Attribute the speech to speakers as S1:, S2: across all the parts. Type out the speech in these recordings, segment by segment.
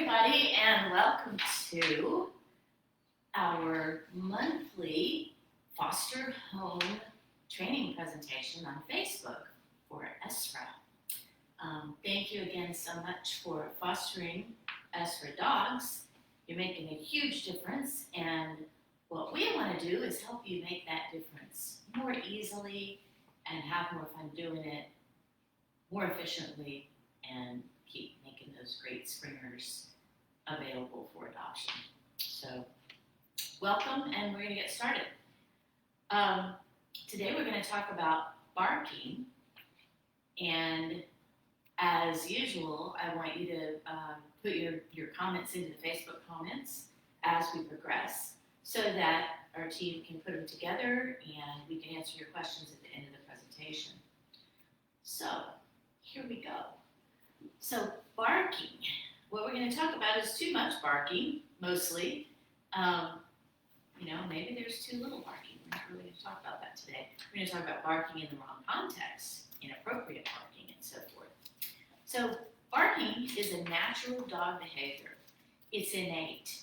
S1: everybody, and welcome to our monthly foster home training presentation on Facebook for ESRA. Thank you again so much for fostering ESRA dogs. You're making a huge difference, and what we want to do is help you make that difference more easily and have more fun doing it more efficiently and keep making those great springers available for adoption. So welcome, and we're going to get started. Today we're going to talk about barking, and as usual, I want you to put your comments into the Facebook comments as we progress so that our team can put them together and we can answer your questions at the end of the presentation. So here we go. So barking, what we're going to talk about is too much barking, mostly. Maybe there's too little barking. We're not really going to talk about that today. We're going to talk about barking in the wrong context, inappropriate barking, and so forth. So barking is a natural dog behavior. It's innate.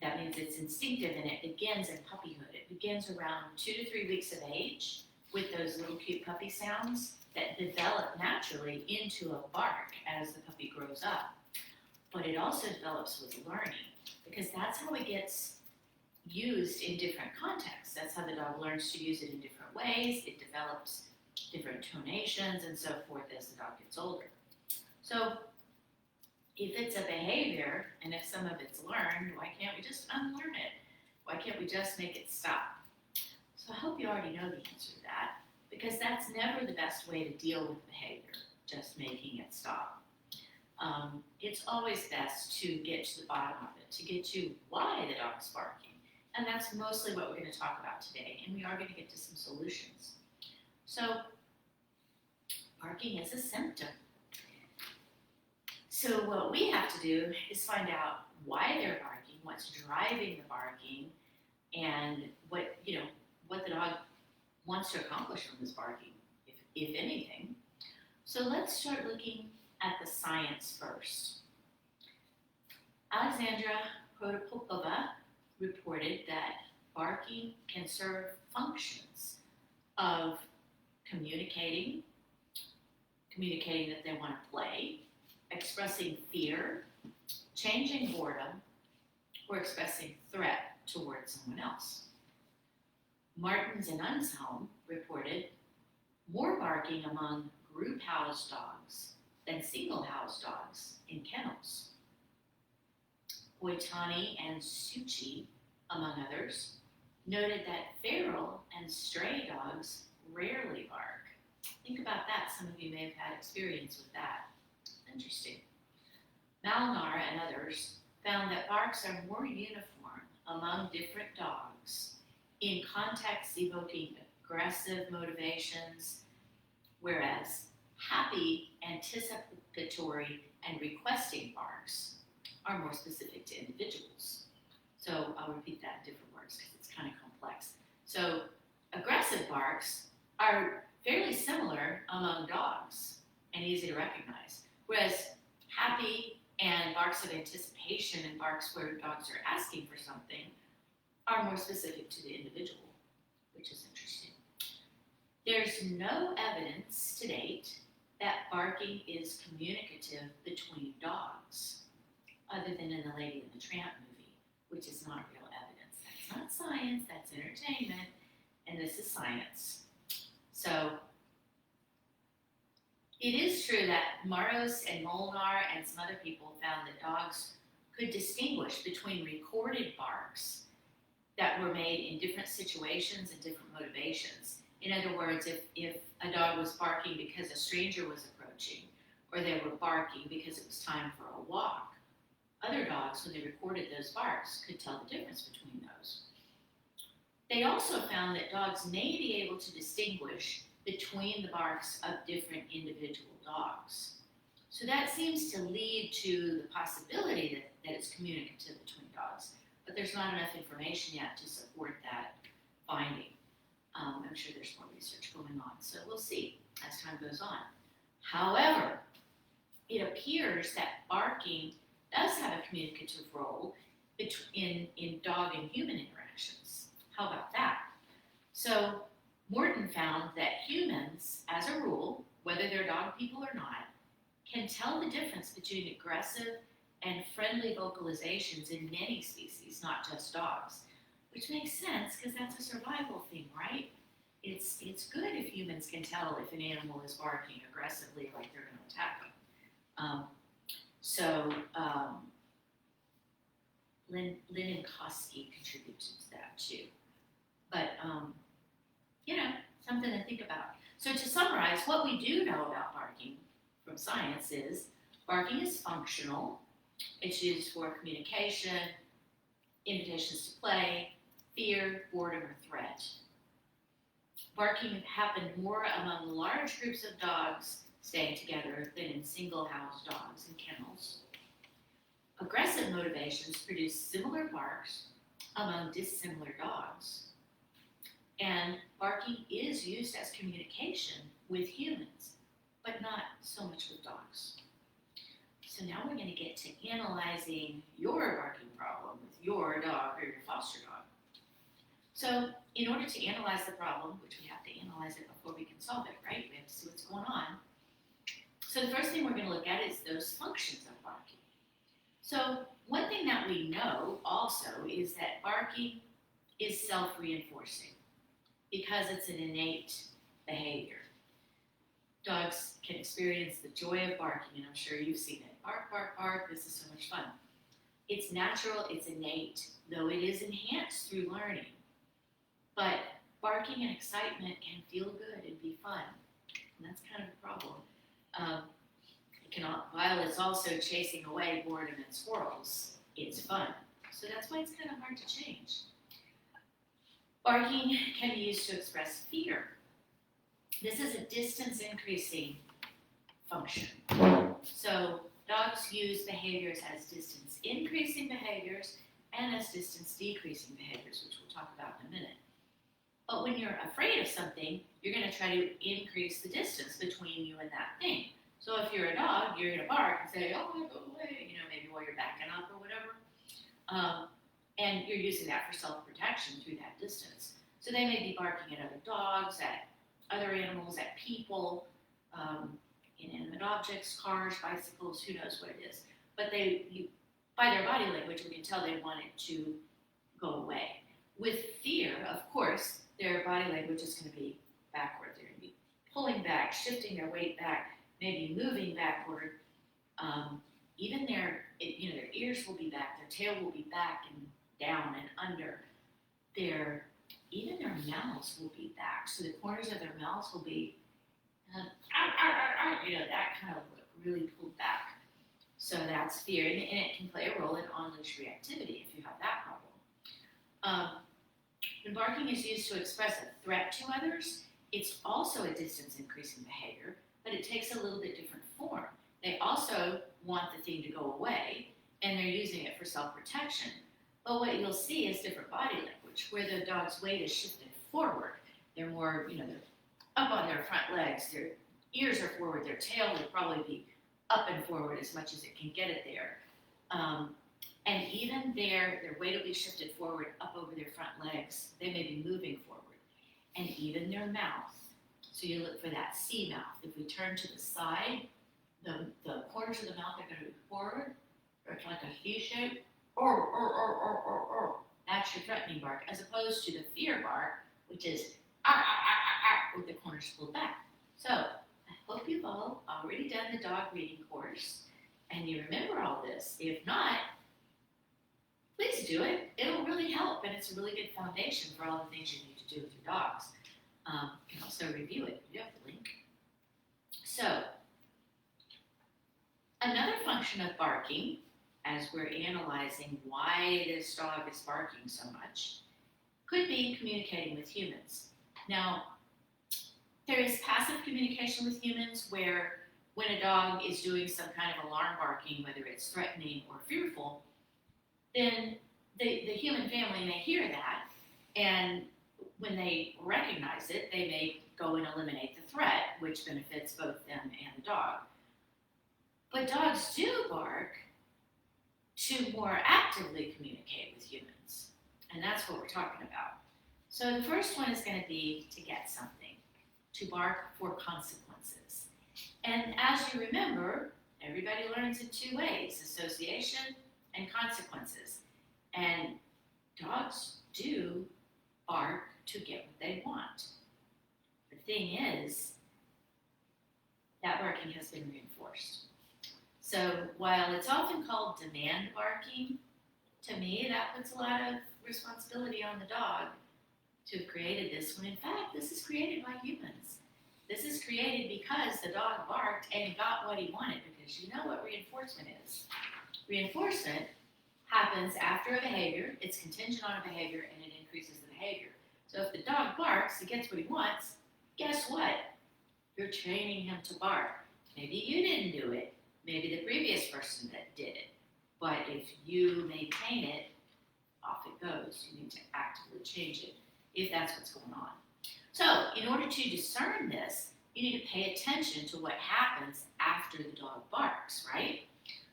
S1: That means it's instinctive, and it begins in puppyhood. It begins around 2 to 3 weeks of age with those little cute puppy sounds that develop naturally into a bark as the puppy grows up. But it also develops with learning, because that's how it gets used in different contexts. That's how the dog learns to use it in different ways. It develops different tonations and so forth as the dog gets older. So if it's a behavior, and if some of it's learned, why can't we just unlearn it? Why can't we just make it stop? So I hope you already know the answer to that, because that's never the best way to deal with behavior, just making it stop. It's always best to get to the bottom of it, to get to why the dog's barking. And that's mostly what we're going to talk about today, and we are going to get to some solutions. So barking is a symptom. So what we have to do is find out why they're barking, what's driving the barking, and what the dog wants to accomplish from this barking, if anything. So let's start looking at the science first. Alexandra Protopopova reported that barking can serve functions of communicating that they want to play, expressing fear, changing boredom, or expressing threat towards someone else. Martins and Unshelm reported more barking among group house dogs than single house dogs in kennels. Boitani and Suchi, among others, noted that feral and stray dogs rarely bark. Think about that. Some of you may have had experience with that. Interesting. Malnar and others found that barks are more uniform among different dogs in contexts evoking aggressive motivations, whereas happy, anticipatory, and requesting barks are more specific to individuals. So I'll repeat that in different words because it's kind of complex. So aggressive barks are fairly similar among dogs and easy to recognize, whereas happy and barks of anticipation and barks where dogs are asking for something are more specific to the individual, which is interesting. There's no evidence to date that barking is communicative between dogs, other than in the Lady and the Tramp movie, which is not real evidence. That's not science, that's entertainment, and this is science. So it is true that Maros and Molnar and some other people found that dogs could distinguish between recorded barks that were made in different situations and different motivations. In other words, if a dog was barking because a stranger was approaching, or they were barking because it was time for a walk, other dogs, when they recorded those barks, could tell the difference between those. They also found that dogs may be able to distinguish between the barks of different individual dogs. So that seems to lead to the possibility that it's communicative between dogs, but there's not enough information yet to support that finding. I'm sure there's more research going on, so we'll see as time goes on. However, it appears that barking does have a communicative role in dog and human interactions. How about that? So Morton found that humans, as a rule, whether they're dog people or not, can tell the difference between aggressive and friendly vocalizations in many species, not just dogs, which makes sense because that's a survival thing, right? It's good if humans can tell if an animal is barking aggressively like they're going to attack them. Lynn Kosky contributed to that too. But, something to think about. So to summarize, what we do know about barking from science is barking is functional. It's used for communication, invitations to play, fear, boredom, or threat. Barking happened more among large groups of dogs staying together than in single-housed dogs in kennels. Aggressive motivations produce similar barks among dissimilar dogs. And barking is used as communication with humans, but not so much with dogs. So now we're going to get to analyzing your barking problem with your dog or your foster dog. So in order to analyze the problem, which we have to analyze it before we can solve it, right? We have to see what's going on. So the first thing we're going to look at is those functions of barking. So one thing that we know also is that barking is self-reinforcing because it's an innate behavior. Dogs can experience the joy of barking, and I'm sure you've seen it. Bark, bark, bark, this is so much fun. It's natural, it's innate, though it is enhanced through learning. But barking and excitement can feel good and be fun, and that's kind of a problem. While it's also chasing away boredom and squirrels, it's fun. So that's why it's kind of hard to change. Barking can be used to express fear. This is a distance increasing function. So dogs use behaviors as distance increasing behaviors and as distance decreasing behaviors, which we'll talk about in a minute. But when you're afraid of something, you're going to try to increase the distance between you and that thing. So if you're a dog, you're going to bark and say, oh, go away, maybe while you're backing up or whatever. And you're using that for self-protection through that distance. So they may be barking at other dogs, at other animals, at people, inanimate objects, cars, bicycles, who knows what it is. But by their body language, we can tell they want it to go away. With fear, of course, their body language is going to be backward. They're going to be pulling back, shifting their weight back, maybe moving backward. Even their ears will be back, their tail will be back and down and under. Even their mouths will be back. So the corners of their mouths will be, that kind of look, really pulled back. So that's fear, and it can play a role in on-leash reactivity if you have that problem. When barking is used to express a threat to others, it's also a distance-increasing behavior, but it takes a little bit different form. They also want the thing to go away, and they're using it for self-protection. But what you'll see is different body language, where the dog's weight is shifted forward. They're more, they're up on their front legs, their ears are forward, their tail will probably be up and forward as much as it can get it there. And even their weight will be shifted forward up over their front legs. They may be moving forward. And even their mouth. So you look for that C mouth. If we turn to the side, the corners of the mouth are going to be forward, or it's like a C shape. That's your threatening bark, as opposed to the fear bark, which is with the corners pulled back. So I hope you've all already done the dog reading course, and you remember all this. If not, please do it. It'll really help, and it's a really good foundation for all the things you need to do with your dogs. You can also review it. You have the link. So, another function of barking, as we're analyzing why this dog is barking so much, could be communicating with humans. Now, there is passive communication with humans where when a dog is doing some kind of alarm barking, whether it's threatening or fearful, then the human family may hear that, and when they recognize it, they may go and eliminate the threat, which benefits both them and the dog. But dogs do bark to more actively communicate with humans. And that's what we're talking about. So the first one is going to be to get something, to bark for consequences. And as you remember, everybody learns in two ways, association and consequences. And dogs do bark to get what they want. The thing is, that barking has been reinforced. So while it's often called demand barking, to me that puts a lot of responsibility on the dog to have created this when in fact this is created by humans. This is created because the dog barked and got what he wanted, because you know what reinforcement is. Reinforcement happens after a behavior, it's contingent on a behavior, and it increases the behavior. So if the dog barks, he gets what he wants, guess what? You're training him to bark. Maybe you didn't do it, maybe the previous person that did it, but if you maintain it, off it goes. You need to actively change it if that's what's going on. So in order to discern this, you need to pay attention to what happens after the dog barks, right?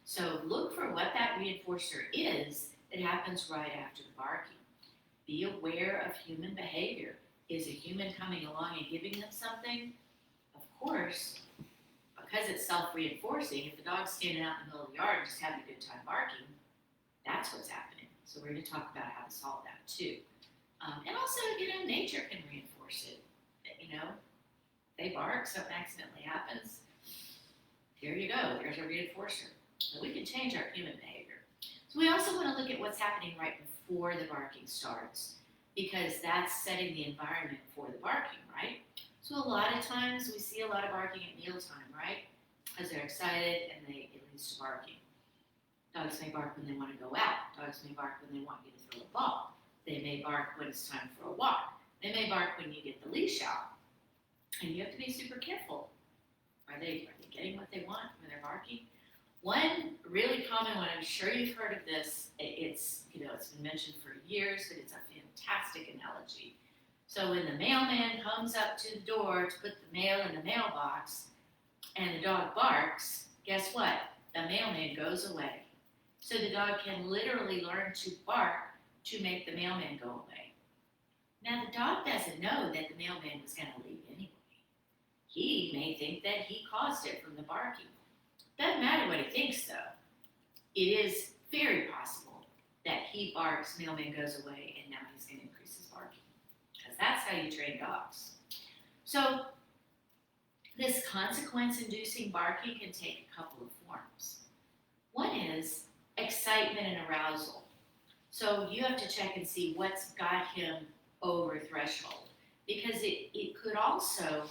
S1: So look for what that reinforcer is that happens right after the barking. Be aware of human behavior. Is a human coming along and giving them something? Of course, because it's self-reinforcing, if the dog's standing out in the middle of the yard and just having a good time barking, that's what's happening. So we're going to talk about how to solve that too. And also, nature can reinforce it. They bark, something accidentally happens. Here you go, there's a reinforcer. So we can change our human behavior. So we also want to look at what's happening right before the barking starts, because that's setting the environment for the barking, right? So a lot of times we see a lot of barking at mealtime, right? Because they're excited and it leads to barking. Dogs may bark when they want to go out. Dogs may bark when they want you to throw a ball. They may bark when it's time for a walk. They may bark when you get the leash out. And you have to be super careful. Are they getting what they want when they're barking? One really common one, I'm sure you've heard of this, it's been mentioned for years, but it's a fantastic analogy. So when the mailman comes up to the door to put the mail in the mailbox and the dog barks, guess what? The mailman goes away. So the dog can literally learn to bark to make the mailman go away. Now the dog doesn't know that the mailman was going to leave anyway. He may think that he caused it from the barking. Doesn't matter what he thinks though. It is very possible that he barks, mailman goes away, and now he's going to increase his barking. Because that's how you train dogs. So this consequence-inducing barking can take a couple of forms. One is excitement and arousal. So you have to check and see what's got him over threshold, because it could also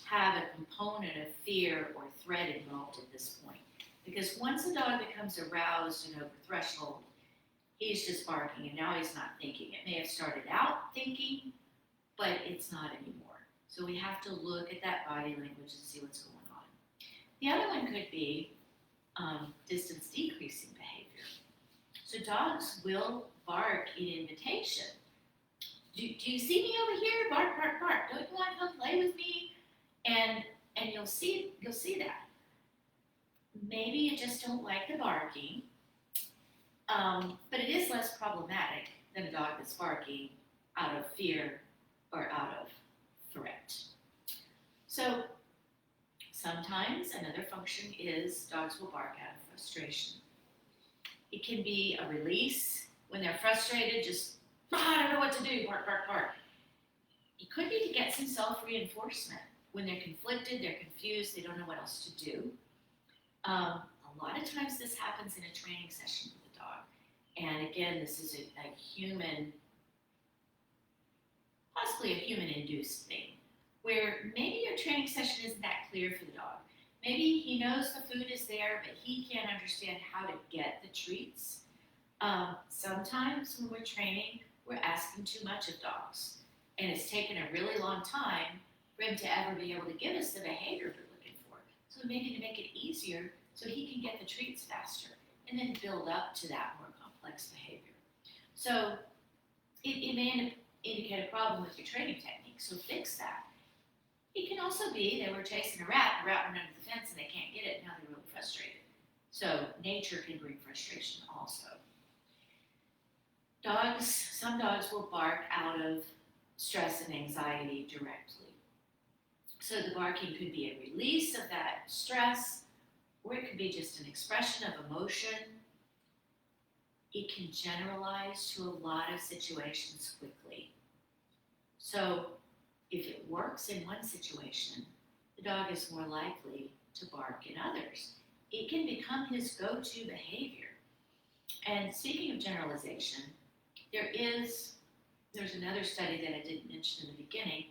S1: have a component of fear or threat involved at this point. Because once a dog becomes aroused and over threshold, he's just barking and now he's not thinking. It may have started out thinking, but it's not anymore. So we have to look at that body language and see what's going on. The other one could be distance decreasing behavior. So dogs will bark in invitation. Do you see me over here? Bark, bark, bark. Don't you want to come play with me? And you'll see that. Maybe you just don't like the barking, but it is less problematic than a dog that's barking out of fear or out of threat. So sometimes another function is dogs will bark out of frustration. It can be a release when they're frustrated, just, I don't know what to do, bark, bark, bark. It could be to get some self-reinforcement. When they're conflicted, they're confused, they don't know what else to do. A lot of times this happens in a training session with the dog. And again, this is a human, possibly a human-induced thing, where maybe your training session isn't that clear for the dog. Maybe he knows the food is there, but he can't understand how to get the treats. Sometimes when we're training, we're asking too much of dogs. And it's taken a really long time for him to ever be able to give us the behavior we're looking for. So maybe to make it easier so he can get the treats faster and then build up to that more complex behavior. So it may indicate a problem with your training technique, so fix that. It can also be they were chasing a rat went under the fence and they can't get it, now they're really frustrated. So nature can bring frustration also. Some dogs will bark out of stress and anxiety directly. So the barking could be a release of that stress, or it could be just an expression of emotion. It can generalize to a lot of situations quickly. So if it works in one situation, the dog is more likely to bark in others. It can become his go-to behavior. And speaking of generalization, there's another study that I didn't mention in the beginning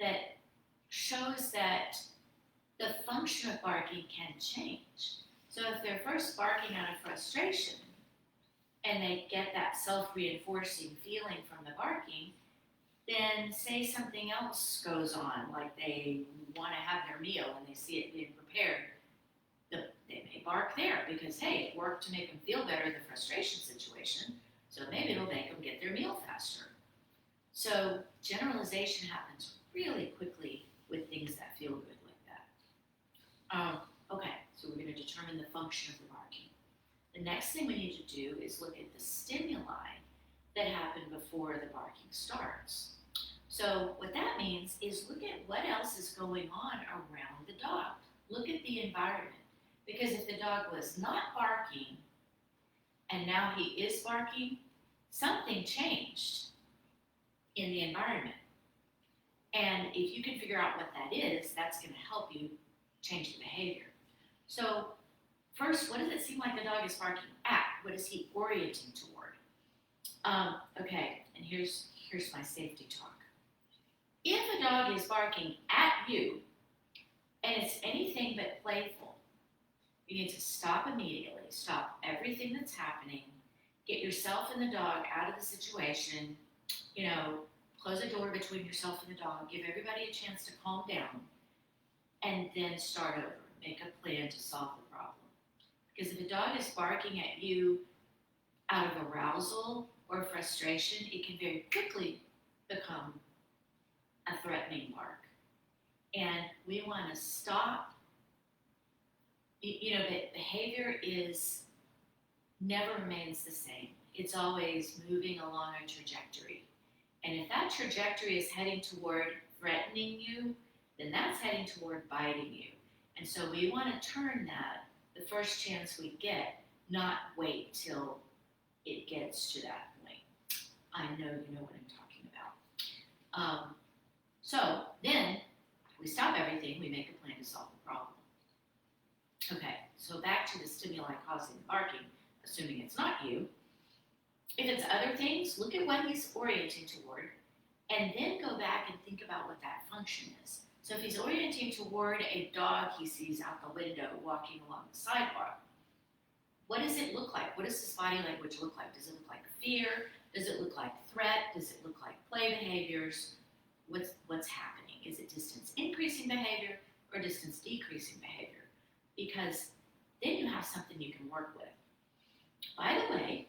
S1: that shows that the function of barking can change. So if they're first barking out of frustration and they get that self-reinforcing feeling from the barking, then say something else goes on, like they want to have their meal and they see it being prepared, they may bark there because, hey, it worked to make them feel better in the frustration situation, so maybe it'll make them get their meal faster. So generalization happens really quickly with things that feel good like that. Okay, so we're going to determine the function of the barking. The next thing we need to do is look at the stimuli that happen before the barking starts. So what that means is look at what else is going on around the dog. Look at the environment. Because if the dog was not barking and now he is barking, something changed in the environment. And if you can figure out what that is, that's going to help you change the behavior. So first, what does it seem like the dog is barking at? What is he orienting toward? Okay, and here's my safety talk. If a dog is barking at you and it's anything but playful, you need to stop immediately, stop everything that's happening, get yourself and the dog out of the situation, close the door between yourself and the dog, give everybody a chance to calm down, and then start over. Make a plan to solve the problem. Because if a dog is barking at you out of arousal or frustration, it can very quickly become a threatening bark. And we want to stop. Behavior never remains the same. It's always moving along a trajectory. And if that trajectory is heading toward threatening you, then that's heading toward biting you. And so we want to turn that the first chance we get, not wait till it gets to that point. I know you know what I'm talking about. So then we stop everything, we make a plan to solve the problem. Okay, so back to the stimuli causing the barking, assuming it's not you. If it's other things, look at what he's orienting toward, and then go back and think about what that function is. So if he's orienting toward a dog he sees out the window walking along the sidewalk, what does it look like? What does his body language look like? Does it look like fear? Does it look like threat? Does it look like play behaviors? What's happening? Is it distance increasing behavior or distance decreasing behavior? Because then you have something you can work with. By the way,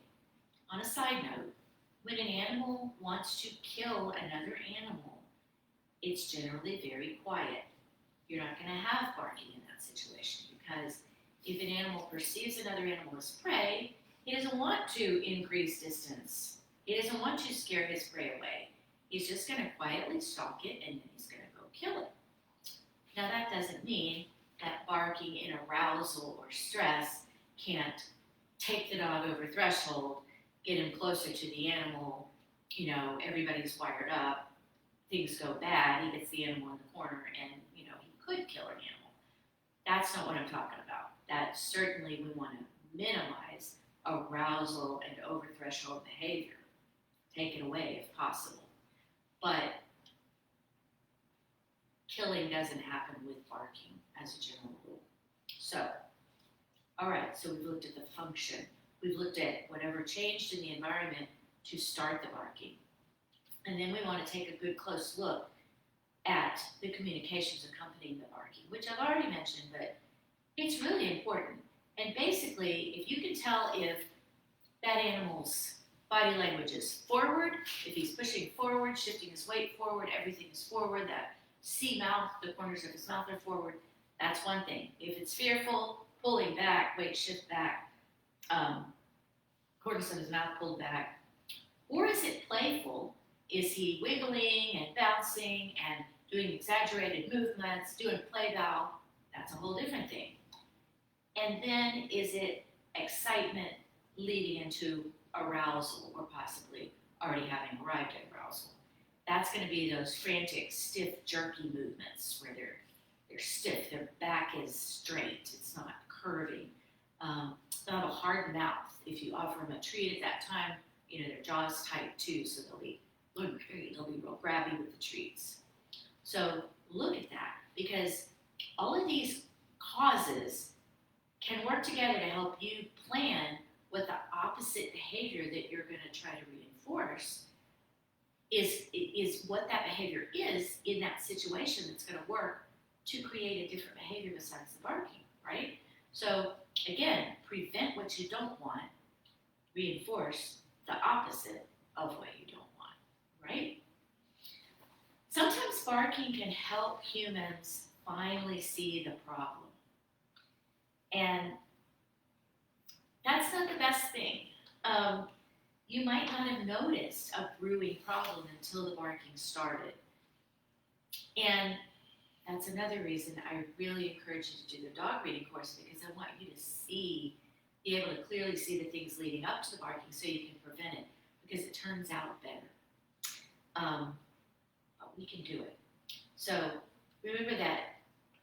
S1: on a side note, when an animal wants to kill another animal, it's generally very quiet. You're not going to have barking in that situation because if an animal perceives another animal as prey, he doesn't want to increase distance. He doesn't want to scare his prey away. He's just going to quietly stalk it and then he's going to go kill it. Now that doesn't mean that barking in arousal or stress can't take the dog over threshold, get him closer to the animal, everybody's wired up, things go bad, he gets the animal in the corner and, he could kill an animal. That's not what I'm talking about. That certainly we want to minimize arousal and over threshold behavior. Take it away if possible. But killing doesn't happen with barking as a general rule. So, all right, so we've looked at the function. We've looked at whatever changed in the environment to start the barking. And then we want to take a good close look at the communications accompanying the barking, which I've already mentioned, but it's really important. And basically, if you can tell if that animal's body language is forward, if he's pushing forward, shifting his weight forward, everything is forward, that C mouth, the corners of his mouth are forward, That's one thing. If it's fearful, pulling back, weight shift back, cortex of his mouth pulled back, or is it playful? Is he wiggling and bouncing and doing exaggerated movements, doing play bow? That's a whole different thing. And then is it excitement leading into arousal or possibly already having arrived at arousal? That's going to be those frantic, stiff, jerky movements where they're stiff, their back is straight, it's not curving. They'll have a hard mouth. If you offer them a treat at that time, their jaw's tight too, so they'll be real grabby with the treats. So look at that, because all of these causes can work together to help you plan what the opposite behavior that you're going to try to reinforce is what that behavior is in that situation that's going to work to create a different behavior besides the barking, right? So again, prevent what you don't want, reinforce the opposite of what you don't want, right? Sometimes barking can help humans finally see the problem. And that's not the best thing. You might not have noticed a brewing problem until the barking started. And that's another reason I really encourage you to do the dog reading course, because I want you to be able to clearly see the things leading up to the barking so you can prevent it, because it turns out better. But we can do it. So remember that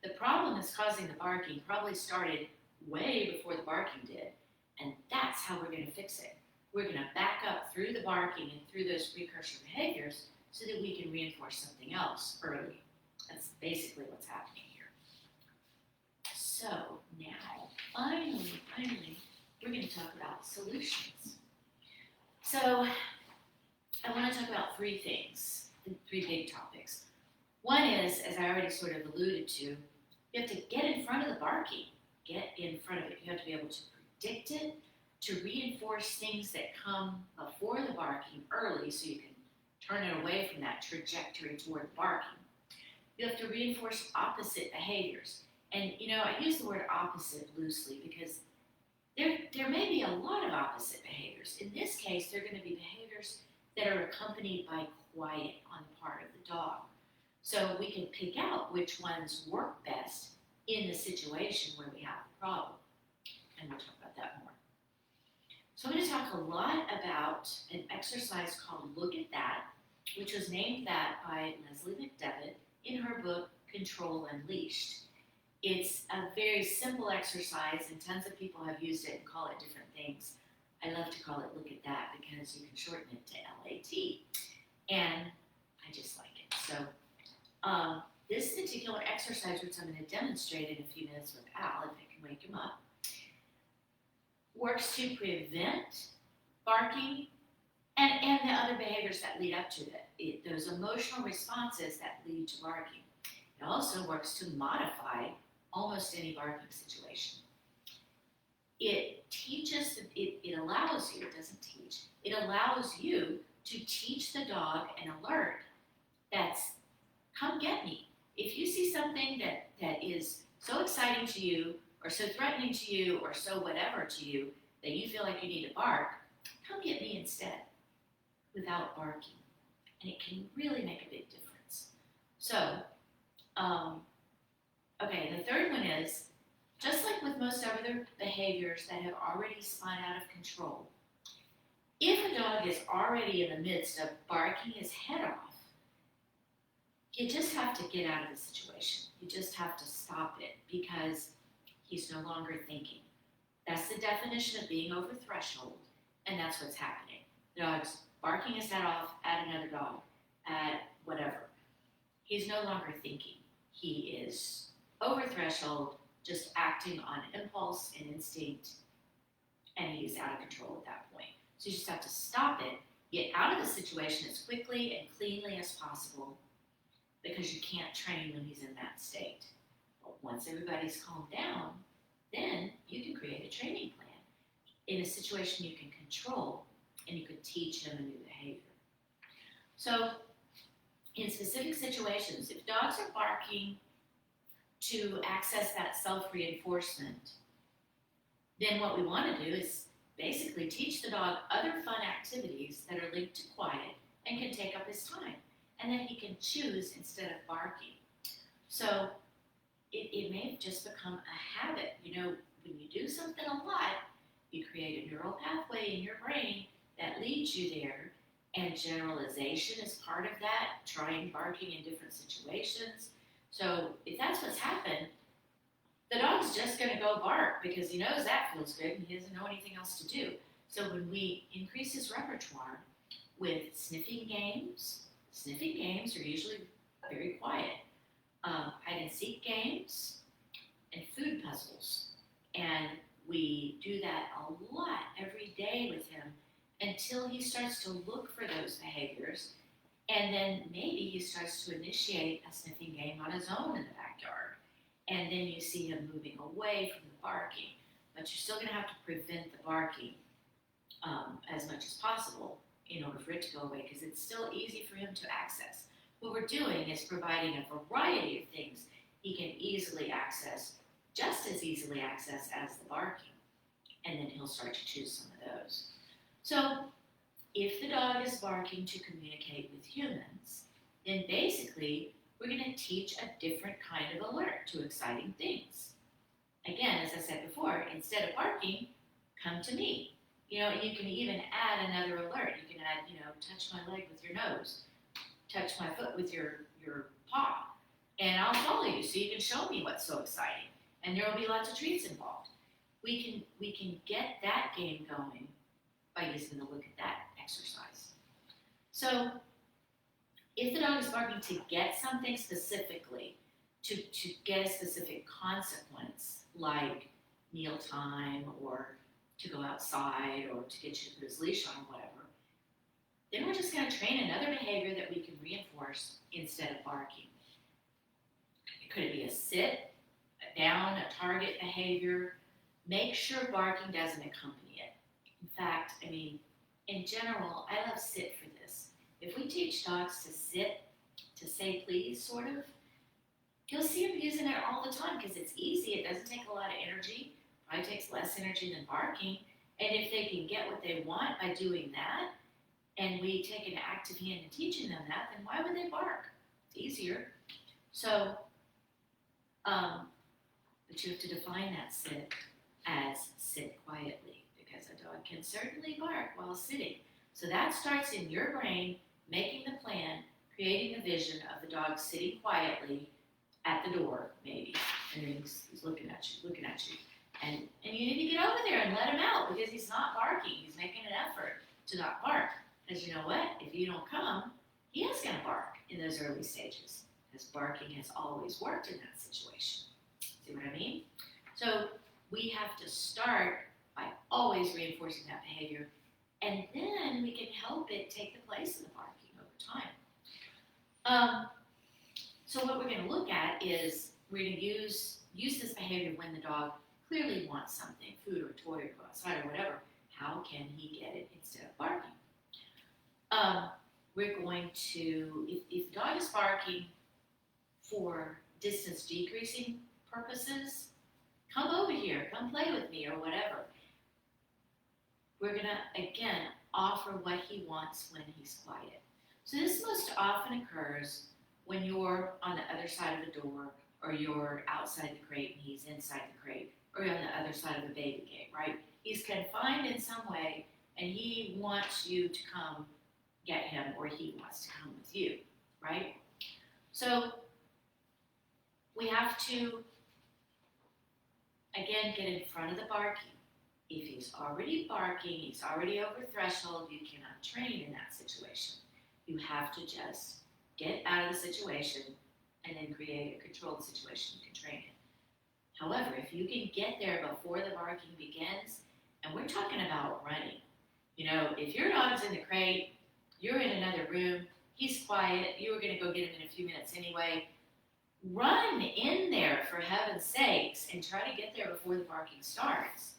S1: the problem that's causing the barking probably started way before the barking did, and that's how we're going to fix it. We're going to back up through the barking and through those precursor behaviors so that we can reinforce something else early. That's basically what's happening here. So now, finally, we're going to talk about solutions. So I want to talk about three things, three big topics. One is, as I already sort of alluded to, you have to get in front of the barking. Get in front of it. You have to be able to predict it, to reinforce things that come before the barking early so you can turn it away from that trajectory toward barking. You have to reinforce opposite behaviors. And, I use the word opposite loosely because there may be a lot of opposite behaviors. In this case, they're going to be behaviors that are accompanied by quiet on the part of the dog. So we can pick out which ones work best in the situation where we have the problem. And we'll talk about that more. So I'm going to talk a lot about an exercise called Look at That, which was named that by Leslie McDevitt in her book, Control Unleashed. It's a very simple exercise, and tons of people have used it and call it different things. I love to call it Look at That because you can shorten it to LAT, and I just like it. So this particular exercise, which I'm going to demonstrate in a few minutes with Al, if I can wake him up, works to prevent barking and the other behaviors that lead up to it, those emotional responses that lead to barking. It also works to modify almost any barking situation. It teaches, it allows you, it doesn't teach, it allows you to teach the dog an alert that's, come get me. If you see something that is so exciting to you, or so threatening to you, or so whatever to you, that you feel like you need to bark, come get me instead, without barking. And it can really make a big difference. So, okay, the third one is, just like with most other behaviors that have already spun out of control, if a dog is already in the midst of barking his head off, you just have to get out of the situation. You just have to stop it because he's no longer thinking. That's the definition of being over threshold, and that's what's happening. The dog's barking his head off at another dog, at whatever. He's no longer thinking. He is over threshold, just acting on impulse and instinct, and he's out of control at that point. So you just have to stop it, get out of the situation as quickly and cleanly as possible, because you can't train when he's in that state. But once everybody's calmed down, then you can create a training plan in a situation you can control, and you can teach him a new behavior. So in specific situations, if dogs are barking to access that self-reinforcement, then what we want to do is basically teach the dog other fun activities that are linked to quiet and can take up his time. And then he can choose instead of barking. So it may just become a habit. When you do something a lot, you create a neural pathway in your brain that leads you there. And generalization is part of that, trying barking in different situations. So if that's what's happened, the dog's just going to go bark because he knows that feels good and he doesn't know anything else to do. So when we increase his repertoire with sniffing games are usually very quiet, hide and seek games, and food puzzles. And we do that a lot every day with him until he starts to look for those behaviors. And then maybe he starts to initiate a sniffing game on his own in the backyard. And then you see him moving away from the barking. But you're still going to have to prevent the barking as much as possible in order for it to go away, because it's still easy for him to access. What we're doing is providing a variety of things he can easily access, just as easily access as the barking. And then he'll start to choose some of those. So if the dog is barking to communicate with humans, then basically we're going to teach a different kind of alert to exciting things. Again, as I said before, instead of barking, come to me. And you can even add another alert. You can add, touch my leg with your nose, touch my foot with your paw, and I'll follow you so you can show me what's so exciting. And there will be lots of treats involved. We can get that game going by using the look at that exercise. So if the dog is barking to get something specifically, to get a specific consequence, like mealtime or to go outside or to get you to put his leash on or whatever, then we're just going to train another behavior that we can reinforce instead of barking. Could it be a sit, a down, a target behavior? Make sure barking doesn't accompany it. In fact, in general, I love sit for this. If we teach dogs to sit, to say please, sort of, you'll see them using it all the time because it's easy. It doesn't take a lot of energy. Probably takes less energy than barking. And if they can get what they want by doing that, and we take an active hand in teaching them that, then why would they bark? It's easier. So, but you have to define that sit as sit quietly, because a dog can certainly bark while sitting. So that starts in your brain, making the plan, creating the vision of the dog sitting quietly at the door, maybe, and then he's looking at you. And you need to get over there and let him out because he's not barking. He's making an effort to not bark. Because you know what? If you don't come, he is going to bark in those early stages, because barking has always worked in that situation. See what I mean? So we have to start by always reinforcing that behavior, and then we can help it take the place of the barking over time. So what we're going to look at is we're going to use this behavior when the dog clearly wants something, food or toy or go outside or whatever. How can he get it instead of barking? We're going to, if the dog is barking for distance decreasing purposes, come over here, come play with me or whatever. We're going to, again, offer what he wants when he's quiet. So this most often occurs when you're on the other side of the door, or you're outside the crate and he's inside the crate, or you're on the other side of the baby gate, right? He's confined in some way and he wants you to come get him, or he wants to come with you, right? So we have to, again, get in front of the barking. If he's already barking, he's already over threshold, you cannot train in that situation. You have to just get out of the situation and then create a controlled situation you can train in. However, if you can get there before the barking begins, and we're talking about running. If your dog's in the crate, you're in another room, he's quiet, you were going to go get him in a few minutes anyway, run in there for heaven's sakes and try to get there before the barking starts.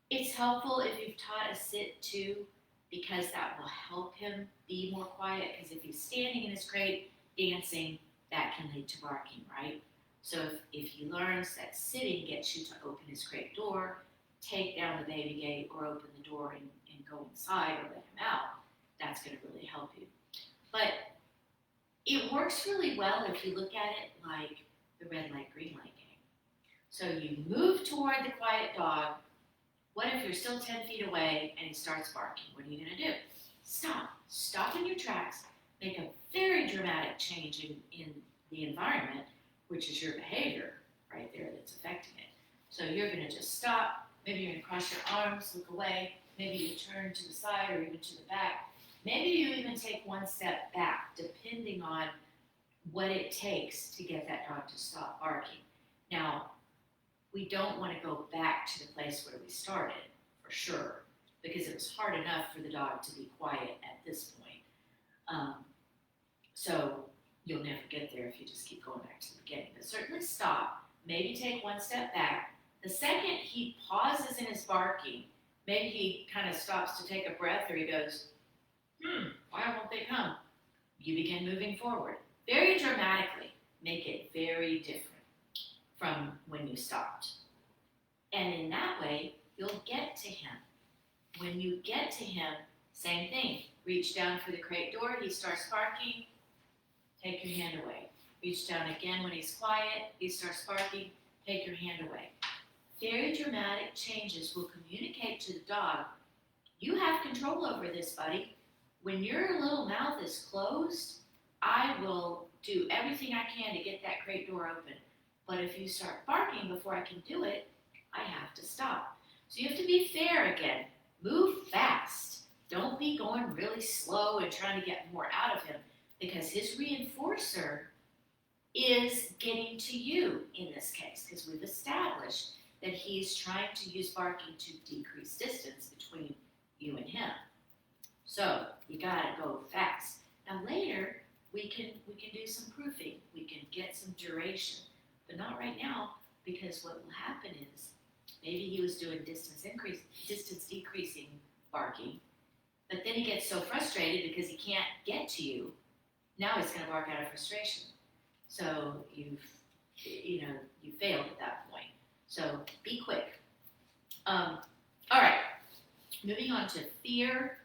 S1: It's helpful if you've taught a sit too, because that will help him be more quiet, because if he's standing in his crate dancing, that can lead to barking, right? So if he learns that sitting gets you to open his crate door, take down the baby gate or open the door and go inside or let him out, that's going to really help you. But it works really well if you look at it like the red light, green light game. So you move toward the quiet dog. What if you're still 10 feet away and he starts barking? What are you going to do? Stop. Stop in your tracks. Make a very dramatic change in the environment, which is your behavior right there that's affecting it. So you're going to just stop. Maybe you're going to cross your arms, look away. Maybe you turn to the side or even to the back. Maybe you even take one step back, depending on what it takes to get that dog to stop barking. Now, we don't want to go back to the place where we started, for sure, because it was hard enough for the dog to be quiet at this point. So you'll never get there if you just keep going back to the beginning. But certainly stop, maybe take one step back. The second he pauses in his barking, maybe he kind of stops to take a breath, or he goes, why won't they come? You begin moving forward. Very dramatically, make it very different from when you stopped. And in that way, you'll get to him. When you get to him, same thing. Reach down for the crate door, he starts barking, take your hand away. Reach down again when he's quiet, he starts barking, take your hand away. Very dramatic changes will communicate to the dog, you have control over this, buddy. When your little mouth is closed, I will do everything I can to get that crate door open. But if you start barking before I can do it, I have to stop. So you have to be fair again. Move fast. Don't be going really slow and trying to get more out of him, because his reinforcer is getting to you in this case, because we've established that he's trying to use barking to decrease distance between you and him. So you gotta go fast. Now later we can do some proofing. We can get some duration, but not right now, because what will happen is maybe he was doing distance decreasing barking, but then he gets so frustrated because he can't get to you. Now he's going to bark out of frustration. So you failed at that point. So be quick. All right. Moving on to fear.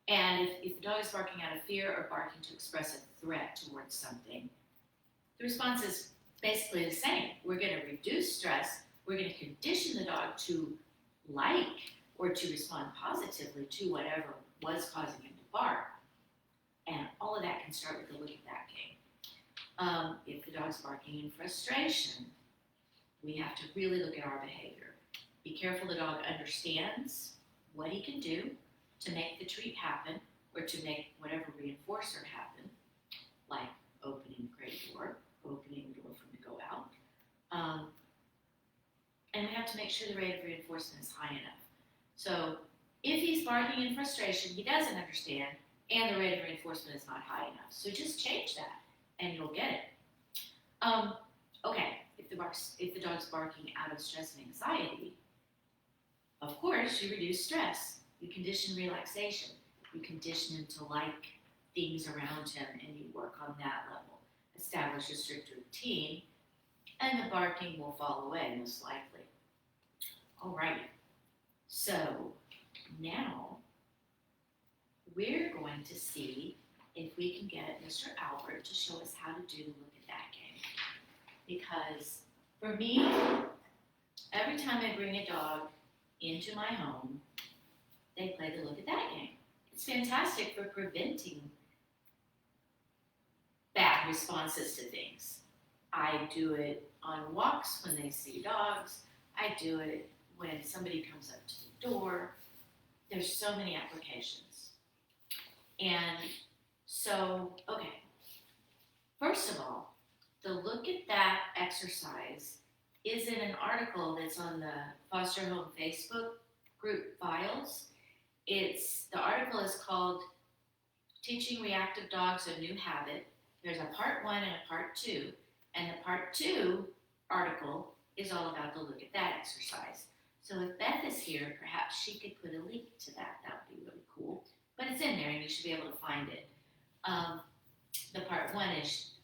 S1: And if the dog is barking out of fear or barking to express a threat towards something, the response is basically the same. We're going to reduce stress. We're going to condition the dog to like or to respond positively to whatever was causing him to bark. And all of that can start with a look at that game. If the dog's barking in frustration, we have to really look at our behavior. Be careful the dog understands what he can do to make the treat happen or to make whatever reinforcer happen, like opening the crate door, opening the door for him to go out. And we have to make sure the rate of reinforcement is high enough. So if he's barking in frustration, he doesn't understand, and the rate of reinforcement is not high enough. So just change that, and you'll get it. Okay, if the dog's barking out of stress and anxiety, of course, you reduce stress. You condition relaxation. You condition him to like things around him, and you work on that level. Establish a strict routine, and the barking will fall away, most likely. All right, so now we're going to see if we can get Mr. Albert to show us how to do the look at that game. Because for me, every time I bring a dog into my home, they play the look at that game. It's fantastic for preventing bad responses to things. I do it on walks when they see dogs. I do it when somebody comes up to the door. There's so many applications. And so, okay, first of all, the look at that exercise is in an article that's on the Foster Home Facebook group files. The article is called Teaching Reactive Dogs a New Habit. There's a part 1 and a part 2, and the part 2 article is all about the look at that exercise. So if Beth is here, perhaps she could put a link to that. That would be really cool. But it's in there, and you should be able to find it. The part 1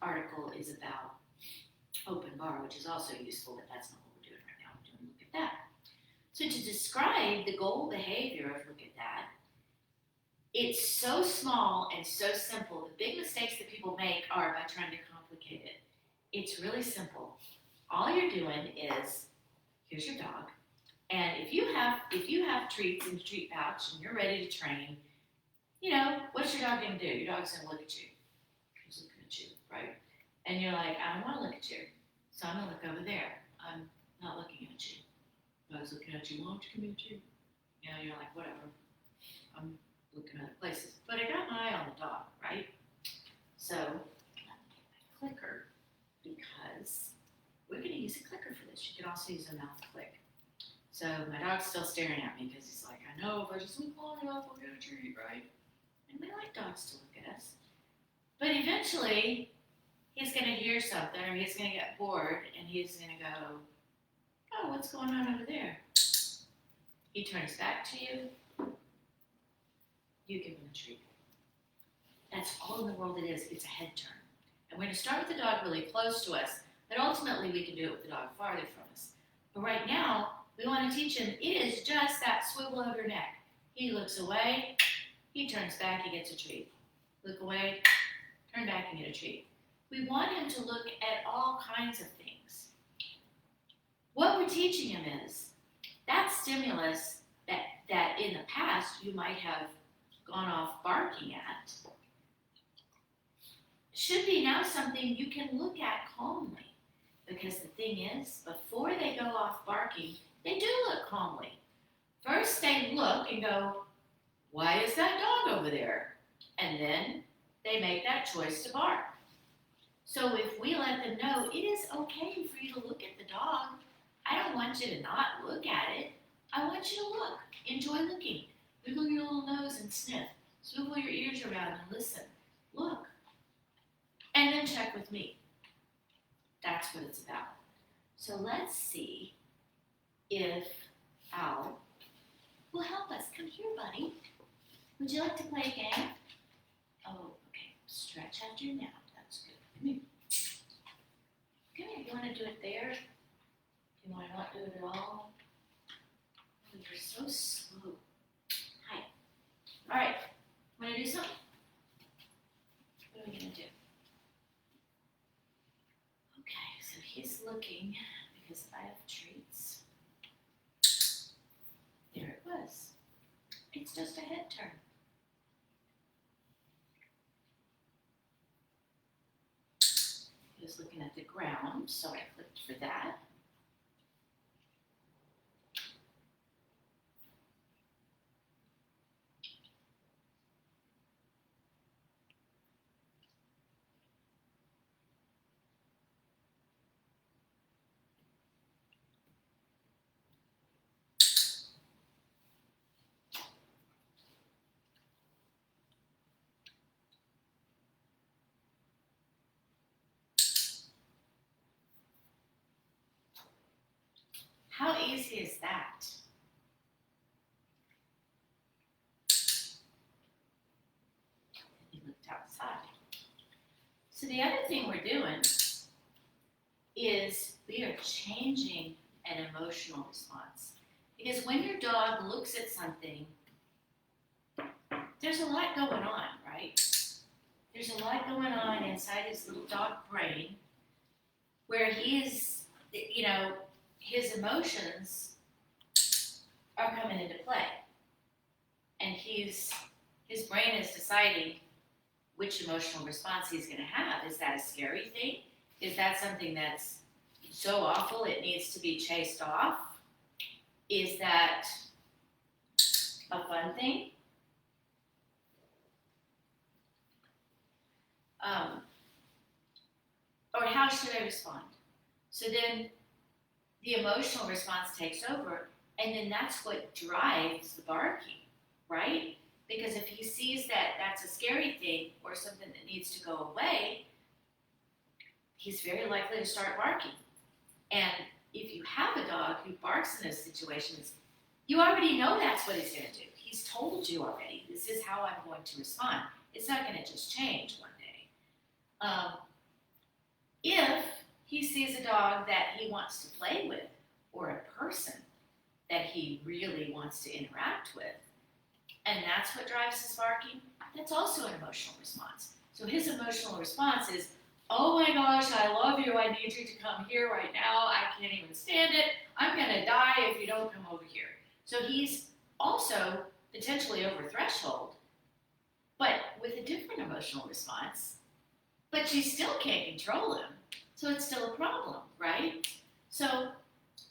S1: article is about open bar, which is also useful, but that's not what we're doing right now. We're doing look at that. So to describe the goal behavior of look at that, it's so small and so simple. The big mistakes that people make are by trying to complicate it. It's really simple. All you're doing is, here's your dog, and if you have treats in the treat pouch and you're ready to train, what's your dog going to do? Your dog's going to look at you. He's looking at you, right? And you're like, I don't want to look at you, so I'm going to look over there. I'm not looking at you. Dog's looking at you. Why don't you come here too? You're like, whatever. I'm looking other places. But I got my eye on the dog, right? So let me get my clicker, because we're going to use a clicker for this. You can also use a mouth click. So my dog's still staring at me because he's like, I know if I just look long enough, I'll get a treat, right? And we like dogs to look at us. But eventually, he's going to hear something, or he's going to get bored, and he's going to go, oh, what's going on over there? He turns back to you. You give him a treat. That's all in the world it is. It's a head turn. And we're going to start with the dog really close to us, but ultimately we can do it with the dog farther from us. But right now, we want to teach him it is just that swivel of your neck. He looks away, he turns back, he gets a treat. Look away, turn back and get a treat. We want him to look at all kinds of things. What we're teaching him is that stimulus that in the past you might have gone off barking at should be now something you can look at calmly. Because the thing is, before they go off barking, they do look calmly. First they look and go, why is that dog over there? And then they make that choice to bark. So if we let them know, it is okay for you to look at the dog. I don't want you to not look at it. I want you to look. Enjoy looking. Wiggle your little nose and sniff. Swivel your ears around and listen. Look. And then check with me. That's what it's about. So let's see if Al will help us. Come here, buddy. Would you like to play a game? Oh, okay. Stretch out your nap. That's good. Come here. Come here. You want to do it there? You want to not do it at all? Oh, you're so slow. Hi. All right. Want to do something? What are we going to do? Okay, so he's looking because I have treats. There it was. It's just a head turn. He was looking at the ground, so I clicked for that. How easy is that? He looked outside. So the other thing we're doing is we are changing an emotional response. Because when your dog looks at something, there's a lot going on, right? There's a lot going on inside his little dog brain where he's, his emotions are coming into play. And his brain is deciding which emotional response he's going to have. Is that a scary thing? Is that something that's so awful it needs to be chased off? Is that a fun thing? Or how should I respond? So then the emotional response takes over, and then that's what drives the barking, right? Because if he sees that that's a scary thing or something that needs to go away, he's very likely to start barking. And if you have a dog who barks in those situations, you already know that's what he's going to do. He's told you already, this is how I'm going to respond. It's not going to just change one day. If he sees a dog that he wants to play with or a person that he really wants to interact with, and that's what drives his barking, that's also an emotional response. So his emotional response is, oh my gosh, I love you, I need you to come here right now, I can't even stand it, I'm gonna die if you don't come over here. So he's also potentially over threshold, but with a different emotional response, but you still can't control him, so it's still a problem, right? So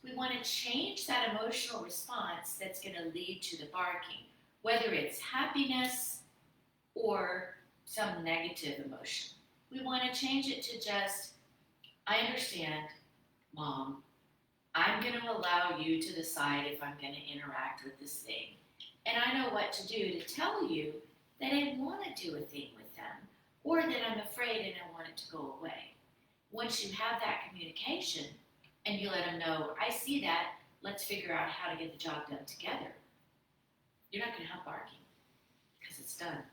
S1: we want to change that emotional response that's going to lead to the barking, whether it's happiness or some negative emotion. We want to change it to just, I understand, Mom, I'm going to allow you to decide if I'm going to interact with this thing. And I know what to do to tell you that I want to do a thing with them, or that I'm afraid and I want it to go away. Once you have that communication and you let them know, I see that, let's figure out how to get the job done together, you're not going to have barking because it's done.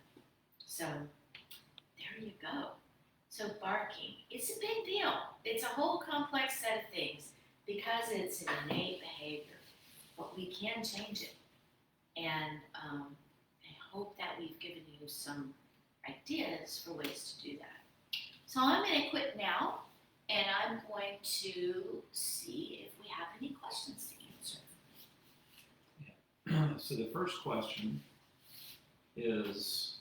S1: So there you go. So barking, it's a big deal. It's a whole complex set of things because it's an innate behavior, but we can change it. And I hope that we've given you some ideas for ways to do that. So I'm going to quit now, and I'm going to see if we have any questions to answer.
S2: So the first question is,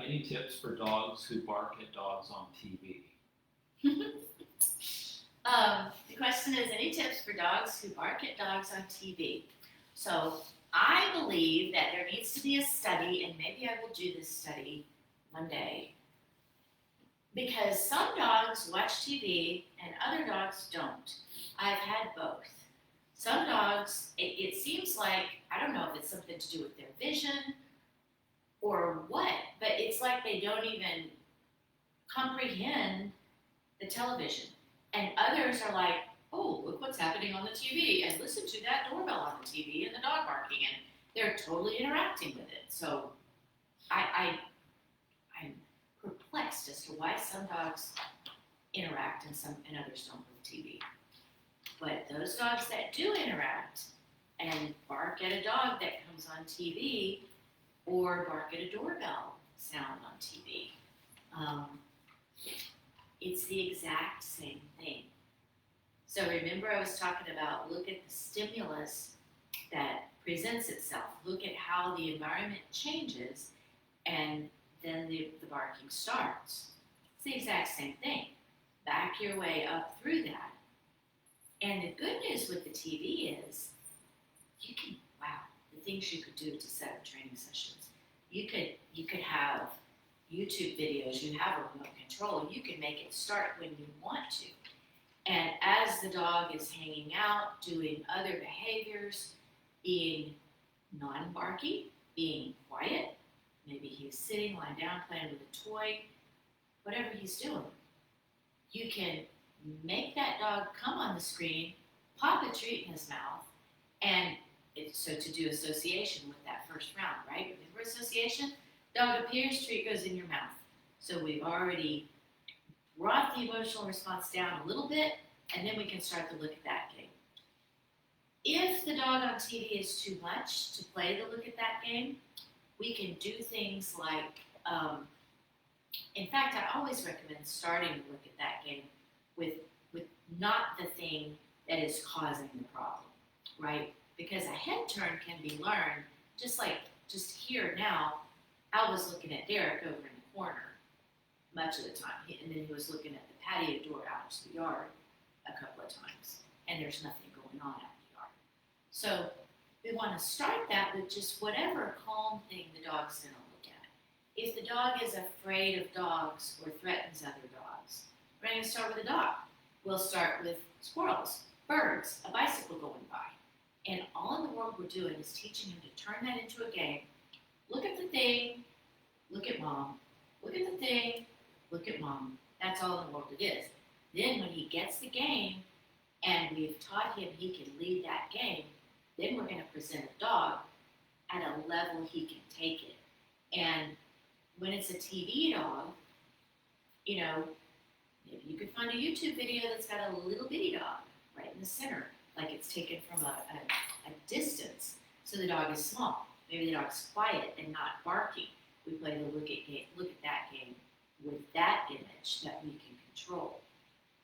S2: any tips for dogs who bark at dogs on TV?
S1: The question is, any tips for dogs who bark at dogs on TV? So I believe that there needs to be a study, and maybe I will do this study one day, because some dogs watch TV and other dogs don't. I've had both. Some dogs, it seems like, I don't know if it's something to do with their vision or what, but it's like they don't even comprehend the television. And others are like, oh, look what's happening on the TV, and listen to that doorbell on the TV and the dog barking, and they're totally interacting with it. So I'm perplexed as to why some dogs interact and others don't with TV. But those dogs that do interact and bark at a dog that comes on TV or bark at a doorbell sound on TV, it's the exact same thing. So remember I was talking about, look at the stimulus that presents itself. Look at how the environment changes, and then the barking starts. It's the exact same thing. Back your way up through that. And the good news with the TV is, you can, wow, the things you could do to set up training sessions. You could have YouTube videos, you have a remote control, you can make it start when you want to. And as the dog is hanging out, doing other behaviors, being non-barky, being quiet, maybe he's sitting, lying down, playing with a toy, whatever he's doing, you can make that dog come on the screen, pop a treat in his mouth, and so to do association with that first round, right? Remember association? Dog appears, treat goes in your mouth. So we've already brought the emotional response down a little bit, and then we can start to look at that game. If the dog on TV is too much to play the look at that game, we can do things like, in fact, I always recommend starting to look at that game with not the thing that is causing the problem, right? Because a head turn can be learned, just here now, Al was looking at Derek over in the corner much of the time, and then he was looking at the patio door out into the yard a couple of times, and there's nothing going on out in the yard. So we want to start that with just whatever calm thing the dog's going to look at. If the dog is afraid of dogs or threatens other dogs, we're going to start with a dog. We'll start with squirrels, birds, a bicycle going by. And all in the world we're doing is teaching him to turn that into a game. Look at the thing, look at mom. Look at the thing, look at mom. That's all in the world it is. Then when he gets the game, and we've taught him he can lead that game, then we're going to present a dog at a level he can take it. And when it's a TV dog, Maybe you could find a YouTube video that's got a little bitty dog right in the center, like it's taken from a distance, so the dog is small. Maybe the dog's quiet and not barking. We play the look at that game with that image that we can control.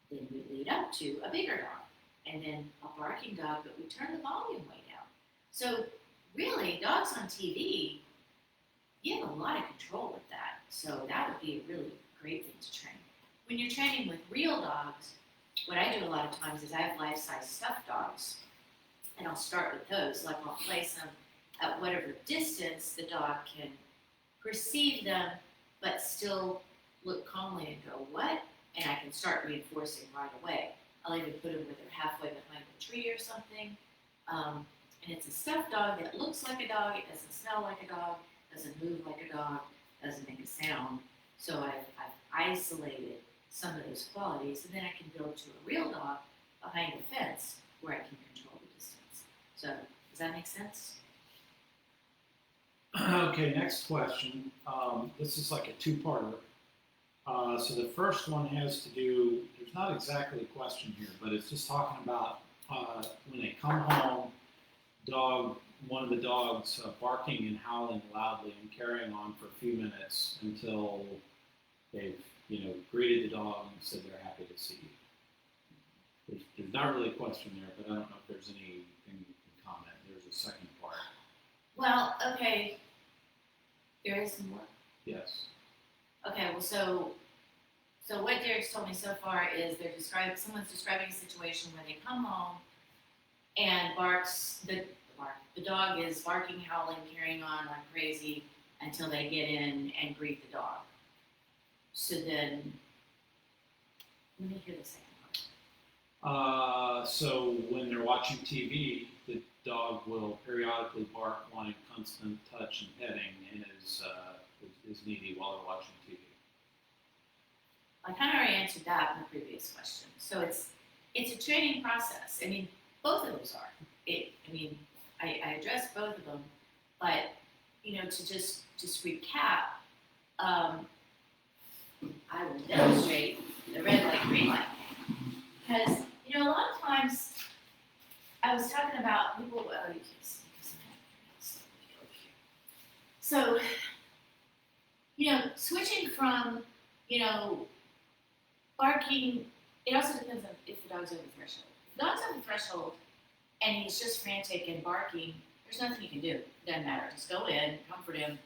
S1: Then we lead up to a bigger dog, and then a barking dog, but we turn the volume way down. So really, dogs on TV, you have a lot of control with that. So that would be a really great thing to train. When you're training with real dogs, what I do a lot of times is I have life-size stuffed dogs, and I'll start with those. Like I'll place them at whatever distance the dog can perceive them, but still look calmly and go, what? And I can start reinforcing right away. I'll even put them where they're halfway behind a tree or something. And it's a stuffed dog that looks like a dog, it doesn't smell like a dog, doesn't move like a dog, doesn't make a sound. So I've isolated some of those qualities, and then I can build to a real dog behind a fence where I can control the distance. So does that make sense?
S3: Okay, next question. This is like a two-parter. So the first one has to do, there's not exactly a question here, but it's just talking about when they come home, one of the dogs barking and howling loudly and carrying on for a few minutes until they've, greeted the dog and said they're happy to see you. There's not really a question there, but I don't know if there's anything you can comment. There's a second part.
S1: Well, okay. There is some more.
S3: Yes.
S1: Okay, well, so what Derek's told me so far is someone's describing a situation where they come home and the dog is barking, howling, carrying on like crazy until they get in and greet the dog. So then, let me hear the second part.
S3: So when they're watching TV, the dog will periodically bark, wanting constant touch and petting, and is needy while they're watching TV.
S1: I kind of already answered that in the previous question. So it's a training process. I mean, both of those are. I addressed both of them, but to just recap, I will demonstrate the red light, green light. Because a lot of times I was talking about people. Oh, you can't see because so switching from barking. It also depends on if the dog's over the threshold. If the dog's over the threshold and he's just frantic and barking, there's nothing you can do. It doesn't matter. Just go in, comfort him,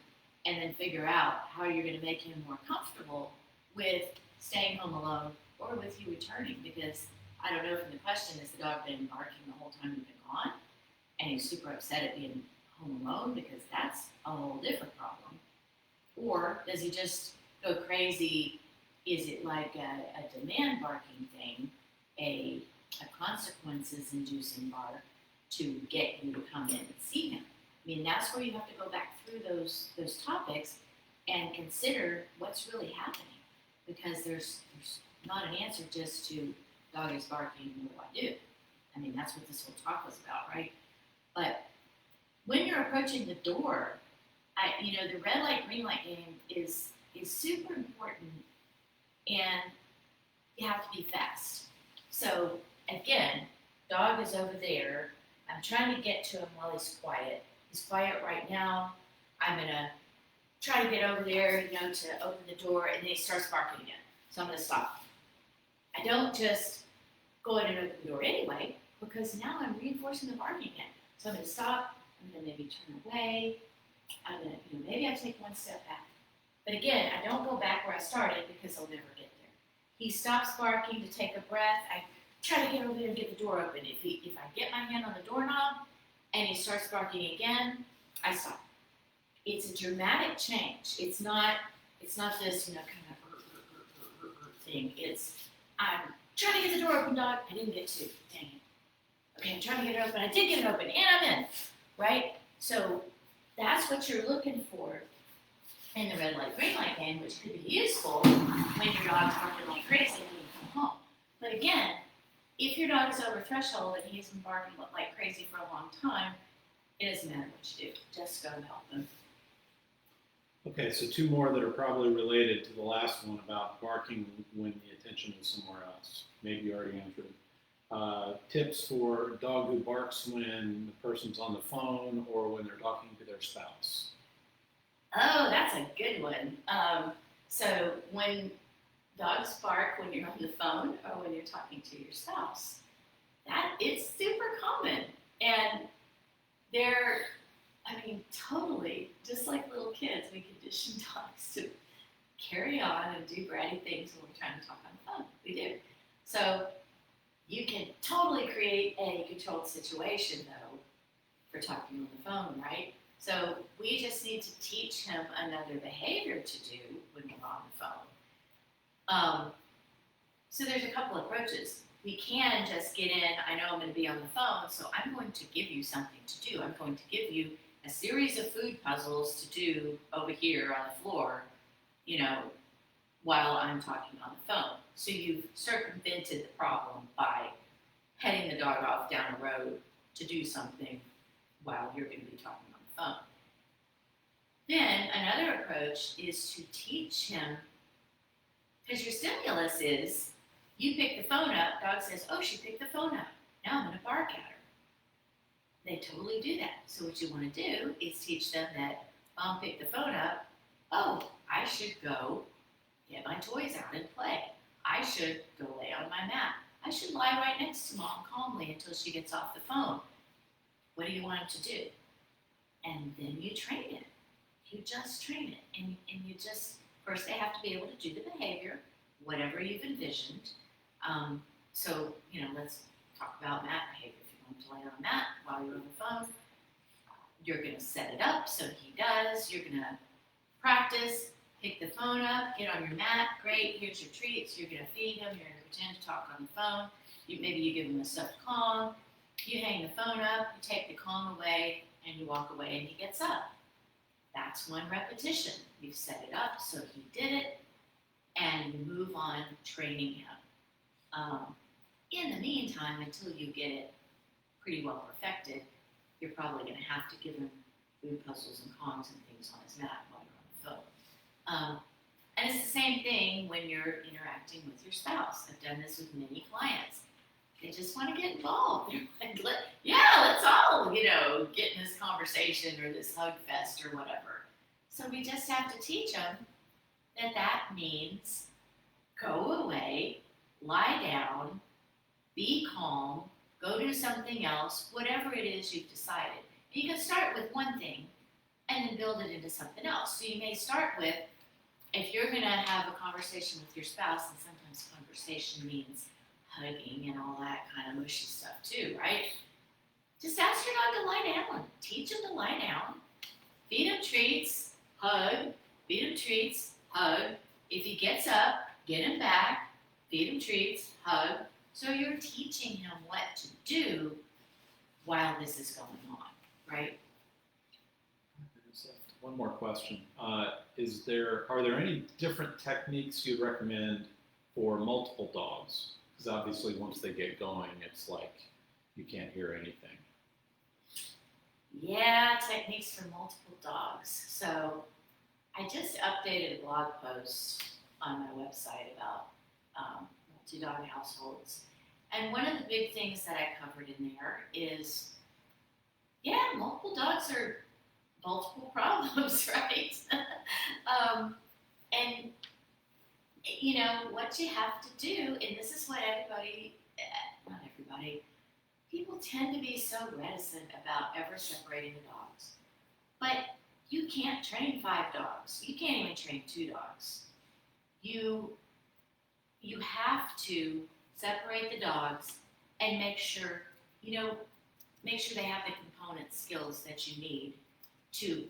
S1: and then figure out how you're going to make him more comfortable with staying home alone or with you returning. Because I don't know from the question, has the dog been barking the whole time you've been gone? And he's super upset at being home alone, because that's a whole different problem. Or does he just go crazy? Is it like a demand barking thing, a consequences-inducing bark to get you to come in and see him? I mean, that's where you have to go back through those topics and consider what's really happening, because there's not an answer just to dog is barking, what do I do? I mean, that's what this whole talk was about, right? But when you're approaching the door, the red light, green light game is super important, and you have to be fast. So again, dog is over there. I'm trying to get to him while he's quiet. He's quiet right now. I'm gonna try to get over there, to open the door, and then he starts barking again. So I'm gonna stop. I don't just go in and open the door anyway, because now I'm reinforcing the barking again. So I'm gonna stop. I'm gonna maybe turn away. I'm gonna, maybe I take one step back. But again, I don't go back where I started, because I'll never get there. He stops barking to take a breath. I try to get over there and get the door open. If I get my hand on the doorknob and he starts barking again, I stop. It's a dramatic change. It's not this, kind of thing. It's, I'm trying to get the door open, dog. I didn't get to. Dang it. Okay, I'm trying to get it open. I did get it open, and I'm in. Right? So that's what you're looking for in the red light, green light game, which could be useful when your dog's barking like crazy when you come home. But again, if your dog is over threshold and he's been barking like crazy for a long time, it doesn't matter what you do. Just go help him.
S3: Okay, so two more that are probably related to the last one about barking when the attention is somewhere else. Maybe you already answered it. Tips for a dog who barks when the person's on the phone or when they're talking to their spouse.
S1: Oh, that's a good one. So when dogs bark when you're on the phone or when you're talking to your spouse, it's super common. And they're, totally, just like little kids, we condition dogs to carry on and do bratty things when we're trying to talk on the phone. We do. So you can totally create a controlled situation, though, for talking on the phone, right? So we just need to teach him another behavior to do when we're on the phone. So there's a couple approaches. We can just get in, I know I'm going to be on the phone, so I'm going to give you something to do. I'm going to give you a series of food puzzles to do over here on the floor, while I'm talking on the phone. So you've circumvented the problem by heading the dog off down a road to do something while you're going to be talking on the phone. Then another approach is to teach him, because your stimulus is, you pick the phone up, dog says, oh, she picked the phone up. Now I'm going to bark at her. They totally do that. So what you want to do is teach them that Mom picked the phone up. Oh, I should go get my toys out and play. I should go lay on my mat. I should lie right next to Mom calmly until she gets off the phone. What do you want him to do? And then you train it. You just train it. And you just, first they have to be able to do the behavior, whatever you've envisioned. So, let's talk about mat behavior. If you want to lay on a mat while you're on the phone, you're going to set it up so he does. You're going to practice, pick the phone up, get on your mat. Great, here's your treats. You're going to feed him. You're going to pretend to talk on the phone. Maybe you give him a stuffed Kong. You hang the phone up, you take the Kong away, and you walk away, and he gets up. That's one repetition. You've set it up so he did it, and you move on training him. In the meantime, until you get it pretty well perfected, you're probably going to have to give him food puzzles and Kongs and things on his mat while you're on the phone. And it's the same thing when you're interacting with your spouse. I've done this with many clients. They just want to get involved. They're like, let's all, get in this conversation or this hug fest or whatever. So we just have to teach them that means go away, lie down, be calm, go do something else, whatever it is you've decided. And you can start with one thing and then build it into something else. So you may start with, if you're going to have a conversation with your spouse, and sometimes conversation means hugging and all that kind of mushy stuff too, right? Just ask your dog to lie down. Teach him to lie down. Feed him treats, hug. Feed him treats, hug. If he gets up, get him back. Feed him treats, hug. So you're teaching him what to do while this is going on, right?
S2: One more question. Are there any different techniques you'd recommend for multiple dogs? Because obviously once they get going, it's like you can't hear anything.
S1: Yeah, techniques for multiple dogs. So I just updated a blog post on my website about multi-dog households. And one of the big things that I covered in there is, multiple dogs are multiple problems, right? And what you have to do, and this is what not everybody, people tend to be so reticent about ever separating the dogs. But you can't train 5 dogs. You can't even train 2 dogs. You have to separate the dogs and make sure they have the component skills that you need to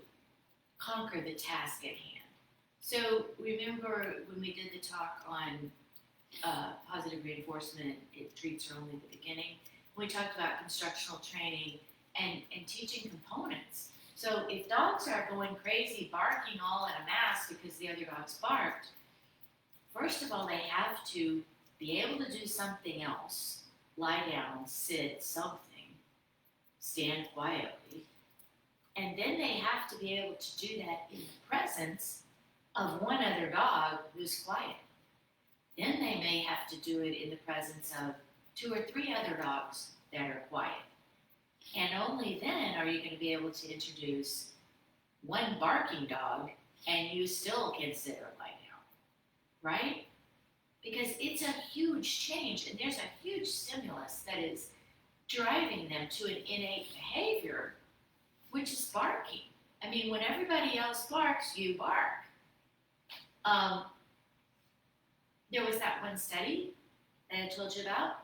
S1: conquer the task at hand. So remember when we did the talk on positive reinforcement, treats are only the beginning. We talked about constructional training and teaching components. So if dogs are going crazy, barking all in a mass because the other dogs barked, first of all, they have to be able to do something else, lie down, sit, something, stand quietly, And then they have to be able to do that in the presence of one other dog who's quiet. Then they may have to do it in the presence of 2 or 3 other dogs that are quiet. And only then are you going to be able to introduce one barking dog and you still consider lie down, right? Because it's a huge change and there's a huge stimulus that is driving them to an innate behavior, which is barking. I mean, when everybody else barks, you bark. There was that one study that I told you about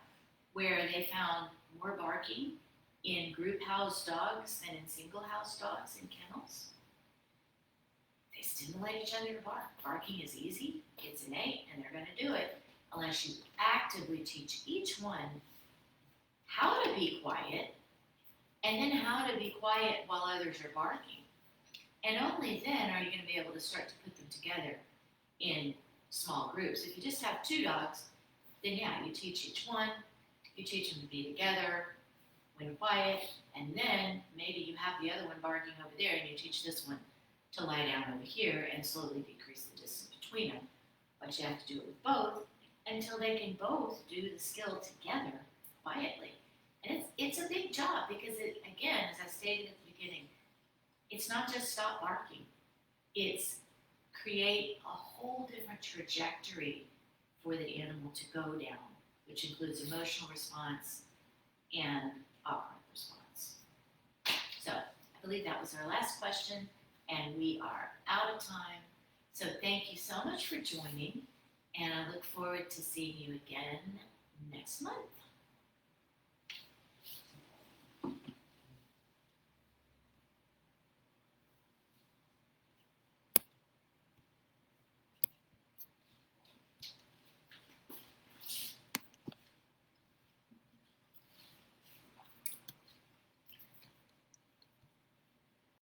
S1: where they found more barking in group house dogs than in single house dogs in kennels. They stimulate each other to bark. Barking is easy, it's innate, and they're going to do it unless you actively teach each one how to be quiet and then how to be quiet while others are barking. And only then are you going to be able to start to put them together in small groups. If you just have 2 dogs, then yeah, you teach each one, you teach them to be together when quiet, and then maybe you have the other one barking over there and you teach this one to lie down over here and slowly decrease the distance between them. But you have to do it with both until they can both do the skill together quietly. And it's a big job because it, again, as I stated at the beginning, it's not just stop barking. It's create a whole different trajectory for the animal to go down, which includes emotional response and operant response. So I believe that was our last question, and we are out of time. So thank you so much for joining, and I look forward to seeing you again next month.